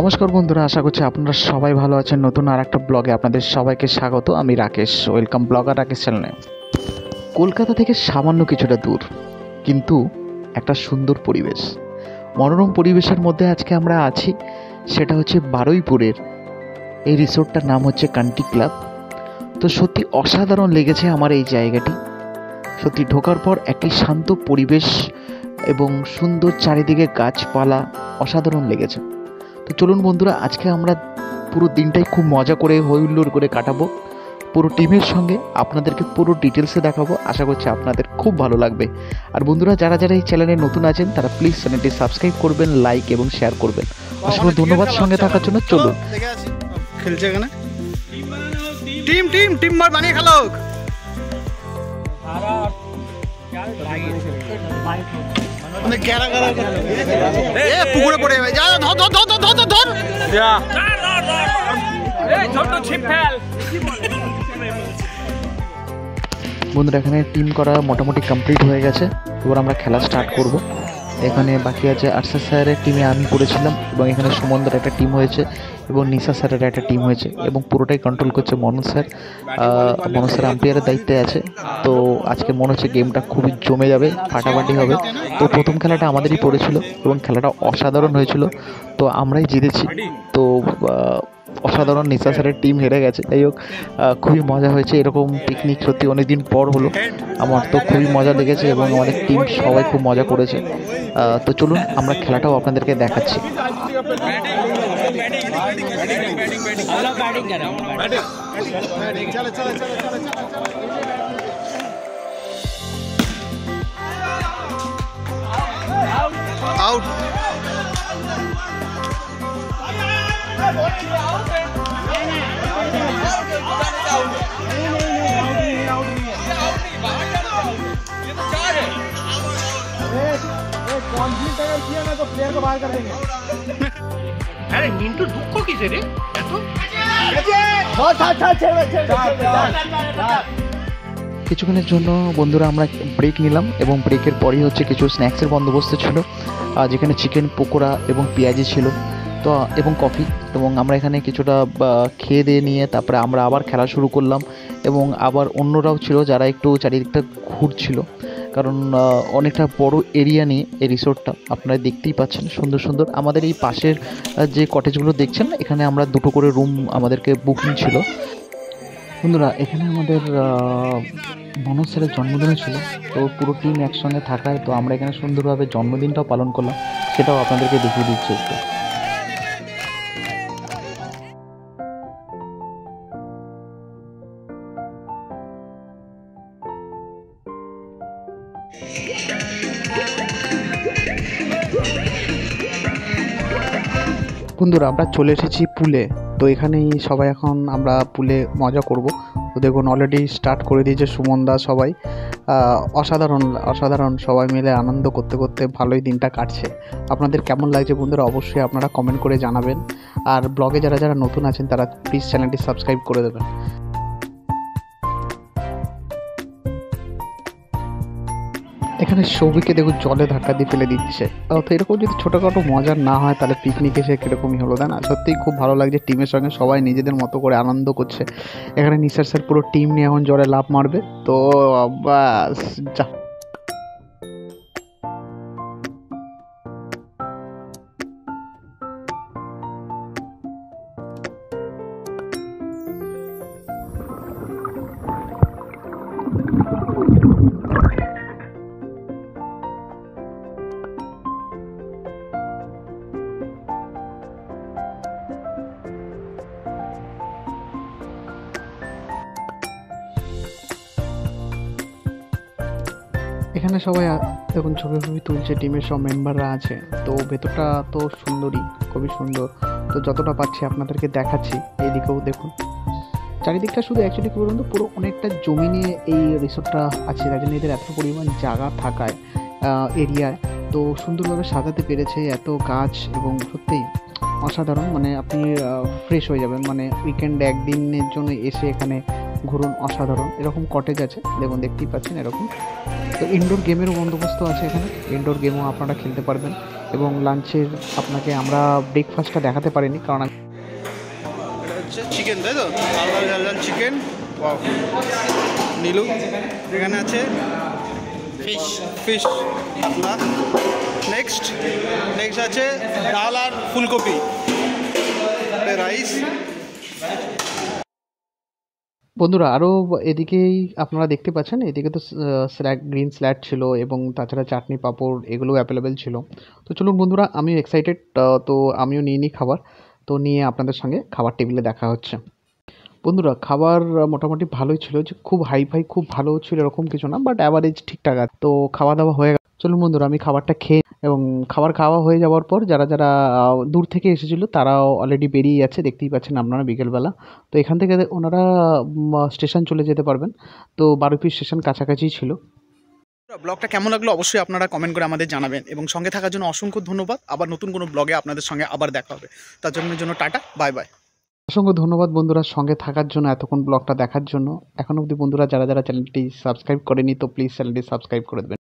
নমস্কার বন্ধুরা, আশা করছি আপনারা সবাই ভালো আছেন। নতুন আর একটা ব্লগে আপনাদের সবাইকে স্বাগত। আমি রাকেশ, ওয়েলকাম ব্লগার রাকেশ চ্যানেলে। কলকাতা থেকে সামান্য কিছুটা দূর, কিন্তু একটা সুন্দর পরিবেশ, মনোরম পরিবেশের মধ্যে আজকে আমরা আছি। সেটা হচ্ছে বারুইপুরের এই রিসোর্টটার নাম হচ্ছে কান্ট্রি ক্লাব। তো সত্যি অসাধারণ লেগেছে আমার এই জায়গাটি। সত্যি ঢোকার পর একটি শান্ত পরিবেশ এবং সুন্দর চারিদিকে গাছপালা, অসাধারণ লেগেছে। তো চলুন বন্ধুরা, আজকে আমরা পুরো দিনটাই খুব মজা করে হইহুল্লোড় করে কাটাবো পুরো টিমের সঙ্গে। আপনাদেরকে পুরো ডিটেলসে দেখাবো, আশা করছি আপনাদের খুব ভালো লাগবে। আর বন্ধুরা, যারা যারা এই চ্যানেলে নতুন আছেন তারা প্লিজ চ্যানেলটি সাবস্ক্রাইব করবেন, লাইক এবং শেয়ার করবেন। অসংখ্য ধন্যবাদ সঙ্গে থাকার জন্য। চলুন। খেলছে এখানে টিম টিম টিম মার বানিয়ে খেলো। মানে গ্যারা গ্যারা এ পুকুরে পড়ে ভাই, যা ধর ধর ধর ধর ধর ধর যা এই ছোট ছিপ ফেল। বন্ধুরা, এখানে টিম করা মোটামুটি কমপ্লিট হয়ে গেছে। এবার আমরা খেলা স্টার্ট করব। এখানে বাকি আছে আরশাদ স্যারের টিমে আমি পড়েছিলাম, এবং এখানে সুমনদার একটা টিম হয়েছে এবং নিশা স্যারের একটা টিম হয়েছে, এবং পুরোটাই কন্ট্রোল করছে মনোজ স্যার। মনোজ স্যার আম্পায়ারের দায়িত্বে আছে। তো আজকে মনে হচ্ছে গেমটা খুবই জমে যাবে, ফাটাফাটি হবে। তো প্রথম খেলাটা আমাদেরই পড়েছিল এবং খেলাটা অসাধারণ হয়েছিল, তো আমরাই জিতেছি। তো অসাধারণ, নিশা স্যারের টিম হেরে গেছে। যাই হোক, খুবই মজা হয়েছে। এরকম পিকনিক সত্যি অনেকদিন পর হলো, আমার তো খুবই মজা লেগেছে এবং আমাদের টিম সবাই খুব মজা করেছে। তো চলুন আমরা খেলাটাও আপনাদেরকে দেখাচ্ছি। আউট अरे मिंटू दुख किसे रे কিছুক্ষণের জন্য বন্ধুরা আমরা ব্রেক নিলাম, এবং ব্রেকের পরই হচ্ছে কিছু স্ন্যাক্সের বন্দোবস্ত ছিল, যেখানে চিকেন পকোড়া এবং পেঁয়াজি ছিল, তো এবং কফি। এবং আমরা এখানে কিছুটা খেয়ে দিয়ে নিয়ে তারপরে আমরা আবার খেলা শুরু করলাম, এবং আবার অন্যরাও ছিল যারা একটু চারিদিকটা ঘুরছিল, কারণ অনেকটা বড় এরিয়া নিয়ে এই রিসোর্টটা। আপনারা দেখতেই পাচ্ছেন সুন্দর সুন্দর। আমাদের এই পাশের যে কটেজগুলো দেখছেন, এখানে আমরা দুটো করে রুম আমাদেরকে বুকিং ছিল। বন্ধুরা, এখানে আমাদের মনোজ স্যারের জন্মদিনও ছিল, তো পুরো টিম একসঙ্গে থাকায় তো আমরা এখানে সুন্দরভাবে জন্মদিনটাও পালন করলাম, সেটাও আপনাদেরকে দেখিয়ে দিচ্ছি একটু। বন্ধুরা, আমরা চলে এসেছি পুলে। তো এখানেই সবাই এখন আমরা পুলে মজা করব। তো দেখুন অলরেডি স্টার্ট করে দিয়েছে সুমনদা। সবাই অসাধারণ অসাধারণ, সবাই মিলে আনন্দ করতে করতে ভালোই দিনটা কাটছে। আপনাদের কেমন লাগছে বন্ধুরা, অবশ্যই আপনারা কমেন্ট করে জানাবেন। আর ব্লগে যারা যারা নতুন আছেন তারা প্লিজ চ্যানেলটি সাবস্ক্রাইব করে দেবেন। এখানে সৌভিককে দেখুন জলে ধাক্কা দিয়ে ফেলে দিচ্ছে। তো এরকম যদি ছোটোখাটো মজার না হয় তাহলে পিকনিক এসে কীরকমই হলো, তাই না? সত্যিই খুব ভালো লাগছে, টিমের সঙ্গে সবাই নিজেদের মতো করে আনন্দ করছে। এখানে নিসার স্যার পুরো টিম নিয়ে এখন জলে লাফ মারবে। তো বাস যা। এখানে সবাই দেখুন ছবি ছবি তুলছে, টিমের সব মেম্বাররা আছে। তো ভেতরটা তো সুন্দরই, খুবই সুন্দর। তো যতটা পাচ্ছি আপনাদেরকে দেখাচ্ছি। এইদিকেও দেখুন চারিদিকটা, শুধু অ্যাকচুয়ালি কী বলুন তো, পুরো অনেকটা জমি নিয়ে এই রিসোর্টটা আছে, তাই জন্য এদের এত পরিমাণ জায়গা থাকায় এরিয়ায় তো সুন্দরভাবে সাজাতে পেরেছে। এত গাছ এবং সত্যিই অসাধারণ, মানে আপনি ফ্রেশ হয়ে যাবেন। মানে উইকেন্ডে একদিনের জন্য এসে এখানে ঘুরুন, অসাধারণ। এরকম কটেজ আছে, দেখুন দেখতেই পাচ্ছেন এরকম। তো ইনডোর গেমেরও বন্দোবস্ত আছে এখানে, ইনডোর গেমও আপনারা খেলতে পারবেন। এবং লাঞ্চের আপনাকে আমরা ব্রেকফাস্টটা দেখাতে পারিনি, কারণ এটা হচ্ছে চিকেন, তাই তো? লাল লাল ঝাল ঝাল চিকেন। ওয়াও। নীলু এখানে আছে ফিশ, ফিশ কাতলা। নেক্সট আছে ডাল আর ফুলকপি, রাইস। বন্ধুরা আরও এদিকেই আপনারা দেখতে পাচ্ছেন, এদিকে তো গ্রিন স্ল্যাট ছিল এবং তাছাড়া চাটনি পাঁপড় এগুলো অ্যাভেলেবেল ছিল। তো চলুন বন্ধুরা, আমিও এক্সাইটেড, তো আমিও নিয়ে নিই খাবার। তো নিয়ে আপনাদের সঙ্গে খাবার টেবিলে দেখা হচ্ছে। বন্ধুরা খাবার মোটামুটি ভালোই ছিল, যে খুব হাইফাই খুব ভালো ছিল এরকম কিছু না, বাট অ্যাভারেজ ঠিকঠাক আছে। তো খাওয়া দাওয়া হয়ে গেল। চলুন বন্ধুরা আমি খাবারটা খেয়ে, এবং খাবার খাওয়া হয়ে যাওয়ার পর যারা যারা দূর থেকে এসেছিলো তারাও অলরেডি বেরিয়ে যাচ্ছে, দেখতেই পাচ্ছেন আপনারা বিকেলবেলা। তো এখান থেকে ওনারা স্টেশন চলে যেতে পারবেন। তো বারুইপুর স্টেশন কাছাকাছি ছিল। ব্লগটা কেমন লাগলো অবশ্যই আপনারা কমেন্ট করে আমাদের জানাবেন, এবং সঙ্গে থাকার জন্য অসংখ্য ধন্যবাদ। আবার নতুন কোনো ব্লগে আপনাদের সঙ্গে আবার দেখা হবে। তার জন্য টাটা, বাই বাই। অসংখ্য ধন্যবাদ বন্ধুরা সঙ্গে থাকার জন্য, এতক্ষণ ব্লগটা দেখার জন্য। এখন অবধি বন্ধুরা যারা যারা চ্যানেলটি সাবস্ক্রাইব করেনি, তো প্লিজ চ্যানেলটি সাবস্ক্রাইব করে দেবেন।